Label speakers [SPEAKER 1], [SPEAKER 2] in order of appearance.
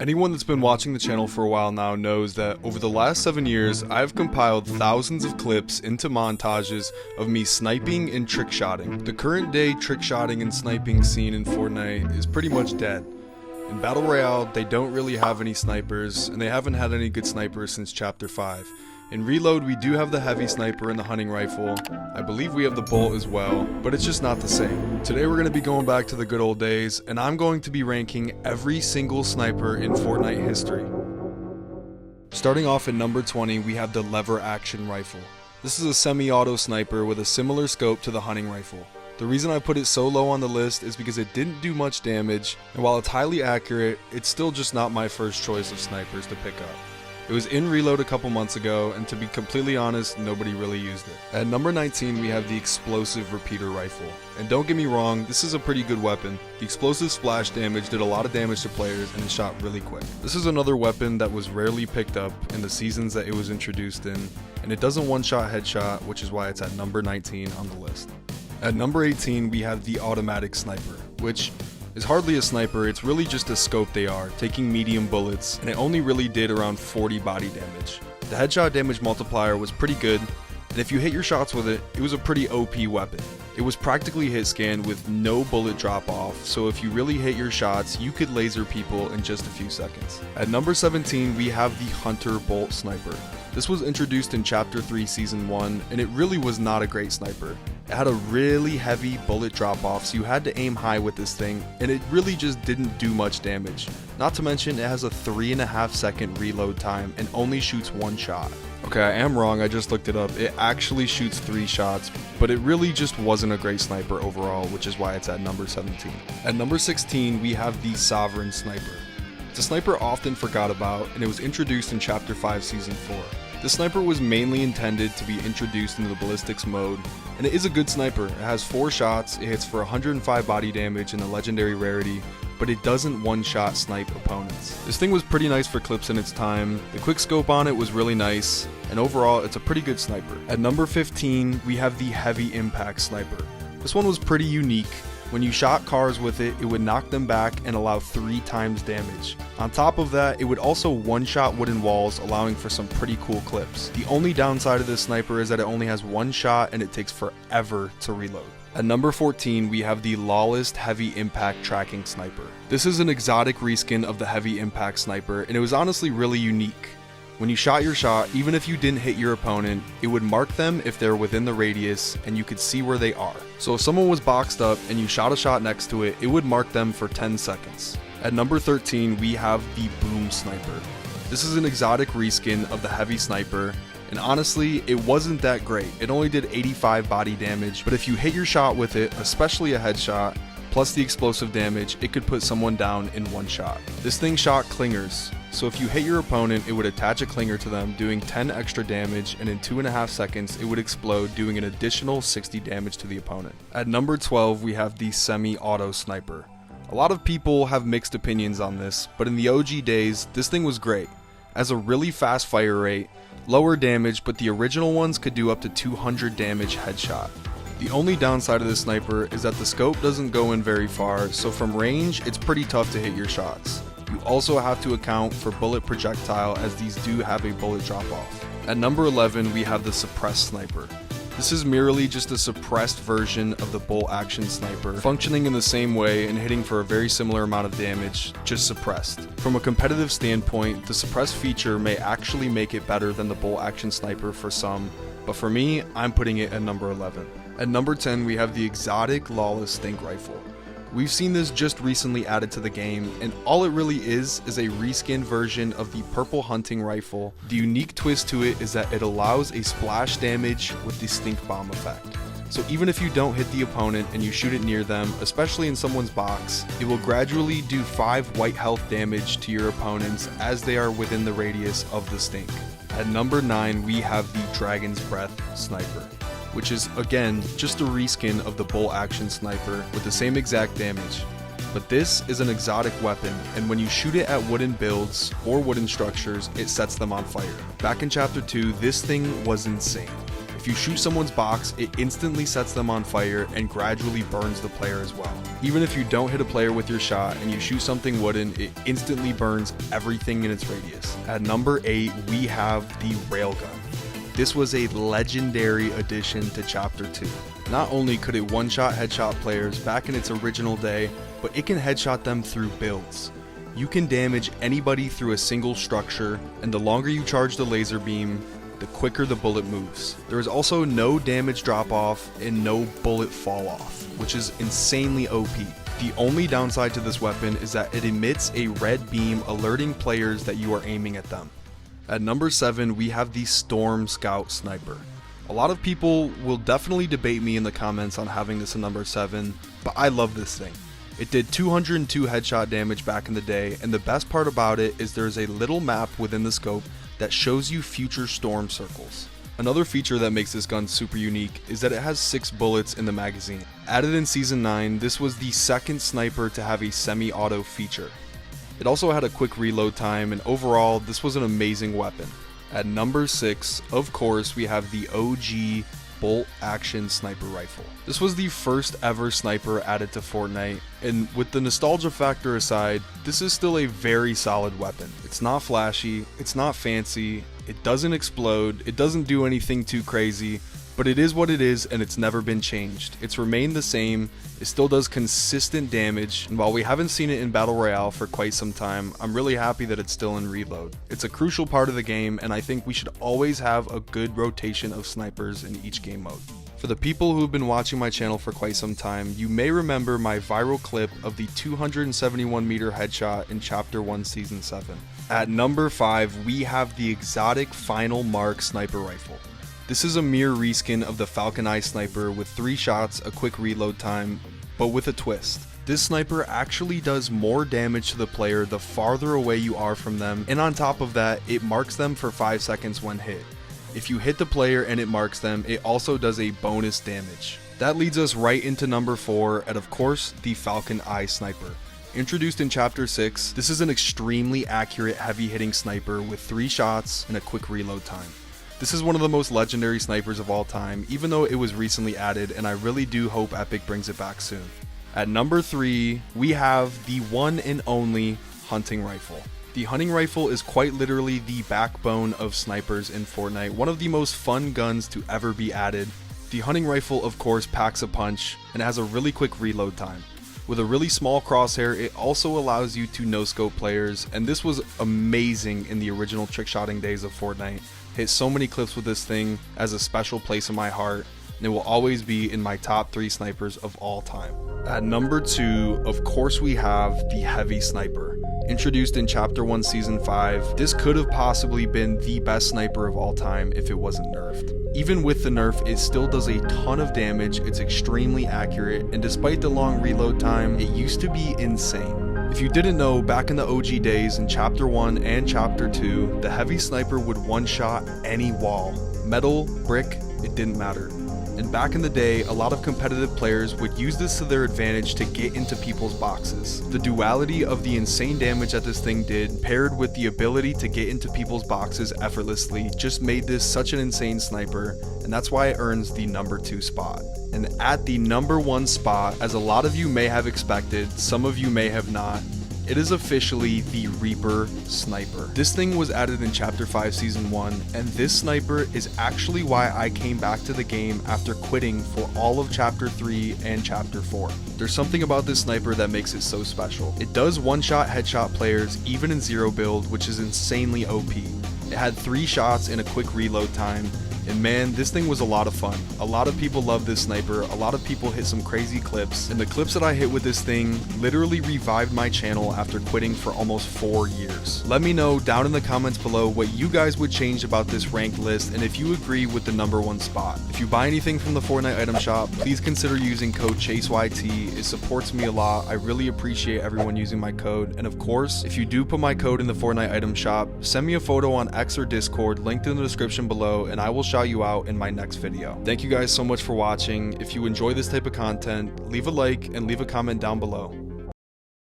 [SPEAKER 1] Anyone that's been watching the channel for a while now knows that over the last 7 years, I've compiled thousands of clips into montages of me sniping and trickshotting. The current day trickshotting and sniping scene in Fortnite is pretty much dead. In Battle Royale, they don't really have any snipers, and they haven't had any good snipers since Chapter 5. In Reload, we do have the heavy sniper and the hunting rifle. I believe we have the bolt as well, but it's just not the same. Today we're going to be going back to the good old days, and I'm going to be ranking every single sniper in Fortnite history. Starting off at number 20, we have the lever action rifle. This is a semi-auto sniper with a similar scope to the hunting rifle. The reason I put it so low on the list is because it didn't do much damage, and while it's highly accurate, it's still just not my first choice of snipers to pick up. It was in Reload a couple months ago, and to be completely honest, nobody really used it. At number 19, we have the explosive repeater rifle. And don't get me wrong, this is a pretty good weapon. The explosive splash damage did a lot of damage to players, and it shot really quick. This is another weapon that was rarely picked up in the seasons that it was introduced in, and it doesn't one-shot headshot, which is why it's at number 19 on the list. At number 18, we have the automatic sniper, which is hardly a sniper. It's really just a scope they are, taking medium bullets, and it only really did around 40 body damage. The headshot damage multiplier was pretty good, and if you hit your shots with it, it was a pretty OP weapon. It was practically hit scan with no bullet drop off, so if you really hit your shots, you could laser people in just a few seconds. At number 17, we have the Hunter Bolt Sniper. This was introduced in Chapter 3 Season 1, and it really was not a great sniper. It had a really heavy bullet drop off, so you had to aim high with this thing, and it really just didn't do much damage. Not to mention, it has a 3.5 second reload time and only shoots one shot. Okay, I am wrong, I just looked it up. It actually shoots 3 shots, but it really just wasn't a great sniper overall, which is why it's at number 17. At number 16, we have the Sovereign Sniper. It's a sniper often forgot about, and it was introduced in Chapter 5 Season 4. This sniper was mainly intended to be introduced into the ballistics mode, and it is a good sniper. It has 4 shots, it hits for 105 body damage in the legendary rarity, but it doesn't one-shot snipe opponents. This thing was pretty nice for clips in its time, the quick scope on it was really nice, and overall it's a pretty good sniper. At number 15, we have the heavy impact sniper. This one was pretty unique. When you shot cars with it, it would knock them back and allow 3 times damage. On top of that, it would also one-shot wooden walls, allowing for some pretty cool clips. The only downside of this sniper is that it only has 1 shot and it takes forever to reload. At number 14, we have the Lawless Heavy Impact Tracking Sniper. This is an exotic reskin of the Heavy Impact Sniper, and it was honestly really unique. When you shot your shot, even if you didn't hit your opponent, it would mark them if they're within the radius and you could see where they are. So if someone was boxed up and you shot a shot next to it, it would mark them for 10 seconds. At number 13, we have the Boom Sniper. This is an exotic reskin of the Heavy Sniper, and honestly, it wasn't that great. It only did 85 body damage, but if you hit your shot with it, especially a headshot, plus the explosive damage, it could put someone down in 1 shot. This thing shot clingers, so if you hit your opponent, it would attach a clinger to them, doing 10 extra damage, and in 2.5 seconds, it would explode, doing an additional 60 damage to the opponent. At number 12, we have the Semi-Auto Sniper. A lot of people have mixed opinions on this, but in the OG days, this thing was great. Has a really fast fire rate, lower damage, but the original ones could do up to 200 damage headshot. The only downside of this sniper is that the scope doesn't go in very far, so from range, it's pretty tough to hit your shots. You also have to account for bullet projectile, as these do have a bullet drop off. At number 11, we have the Suppressed Sniper. This is merely just a suppressed version of the bolt action sniper, functioning in the same way and hitting for a very similar amount of damage, just suppressed. From a competitive standpoint, the suppressed feature may actually make it better than the bolt action sniper for some, but for me, I'm putting it at number 11. At number 10, we have the exotic Lawless Stink Rifle. We've seen this just recently added to the game, and all it really is a reskin version of the purple hunting rifle. The unique twist to it is that it allows a splash damage with the stink bomb effect. So even if you don't hit the opponent and you shoot it near them, especially in someone's box, it will gradually do 5 white health damage to your opponents as they are within the radius of the stink. At number 9, we have the Dragon's Breath Sniper, which is again just a reskin of the bolt action sniper with the same exact damage. But this is an exotic weapon, and when you shoot it at wooden builds or wooden structures, it sets them on fire. Back in Chapter 2, this thing was insane. If you shoot someone's box, it instantly sets them on fire and gradually burns the player as well. Even if you don't hit a player with your shot and you shoot something wooden, it instantly burns everything in its radius. At number 8, we have the railgun. This was a legendary addition to Chapter 2. Not only could it one-shot headshot players back in its original day, but it can headshot them through builds. You can damage anybody through a single structure, and the longer you charge the laser beam, the quicker the bullet moves. There is also no damage drop off and no bullet fall off, which is insanely OP. The only downside to this weapon is that it emits a red beam alerting players that you are aiming at them. At number 7, we have the Storm Scout Sniper. A lot of people will definitely debate me in the comments on having this in number 7, but I love this thing. It did 202 headshot damage back in the day, and the best part about it is there's a little map within the scope that shows you future storm circles. Another feature that makes this gun super unique is that it has 6 bullets in the magazine. Added in Season 9, this was the second sniper to have a semi-auto feature. It also had a quick reload time, and overall, this was an amazing weapon. At number 6, of course, we have the OG bolt action sniper rifle. This was the first ever sniper added to Fortnite, and with the nostalgia factor aside, this is still a very solid weapon. It's not flashy, it's not fancy, it doesn't explode, it doesn't do anything too crazy, but it is what it is and it's never been changed. It's remained the same, it still does consistent damage, and while we haven't seen it in Battle Royale for quite some time, I'm really happy that it's still in Reload. It's a crucial part of the game, and I think we should always have a good rotation of snipers in each game mode. For the people who have been watching my channel for quite some time, you may remember my viral clip of the 271 meter headshot in Chapter 1 Season 7. At number 5, we have the exotic Final Mark sniper rifle. This is a mere reskin of the Falcon Eye sniper with 3 shots, a quick reload time, but with a twist. This sniper actually does more damage to the player the farther away you are from them, and on top of that, it marks them for 5 seconds when hit. If you hit the player and it marks them, it also does a bonus damage. That leads us right into number 4, and of course, the Falcon Eye sniper. Introduced in Chapter 6, this is an extremely accurate heavy hitting sniper with 3 shots and a quick reload time. This is one of the most legendary snipers of all time, even though it was recently added, and I really do hope Epic brings it back soon. At number 3, we have the one and only hunting rifle. The hunting rifle is quite literally the backbone of snipers in Fortnite, one of the most fun guns to ever be added. The hunting rifle of course packs a punch, and it has a really quick reload time. With a really small crosshair, it also allows you to no-scope players, and this was amazing in the original trick-shotting days of Fortnite. Hit so many clips with this thing, has a special place in my heart, and it will always be in my top 3 snipers of all time. At number 2, of course we have the heavy sniper. Introduced in Chapter 1 Season 5, this could have possibly been the best sniper of all time if it wasn't nerfed. Even with the nerf, it still does a ton of damage, it's extremely accurate, and despite the long reload time, it used to be insane. If you didn't know, back in the OG days in Chapter 1 and Chapter 2, the heavy sniper would one-shot any wall. Metal, brick, it didn't matter. And back in the day, a lot of competitive players would use this to their advantage to get into people's boxes. The duality of the insane damage that this thing did, paired with the ability to get into people's boxes effortlessly, just made this such an insane sniper, and that's why it earns the number 2 spot. And at the number 1 spot, as a lot of you may have expected, some of you may have not, it is officially the Reaper Sniper. This thing was added in Chapter 5 Season 1, and this sniper is actually why I came back to the game after quitting for all of Chapter 3 and Chapter 4. There's something about this sniper that makes it so special. It does one-shot headshot players even in zero build, which is insanely OP. It had 3 shots and a quick reload time, and man, this thing was a lot of fun. A lot of people love this sniper, a lot of people hit some crazy clips, and the clips that I hit with this thing literally revived my channel after quitting for almost 4 years. Let me know down in the comments below what you guys would change about this ranked list, and if you agree with the number 1 spot. If you buy anything from the Fortnite item shop, please consider using code ChxseYT. It supports me a lot. I really appreciate everyone using my code, and of course, if you do put my code in the Fortnite item shop, send me a photo on X or Discord, linked in the description below, and I will shout you out in my next video. Thank you guys so much for watching. If you enjoy this type of content, leave a like and leave a comment down below.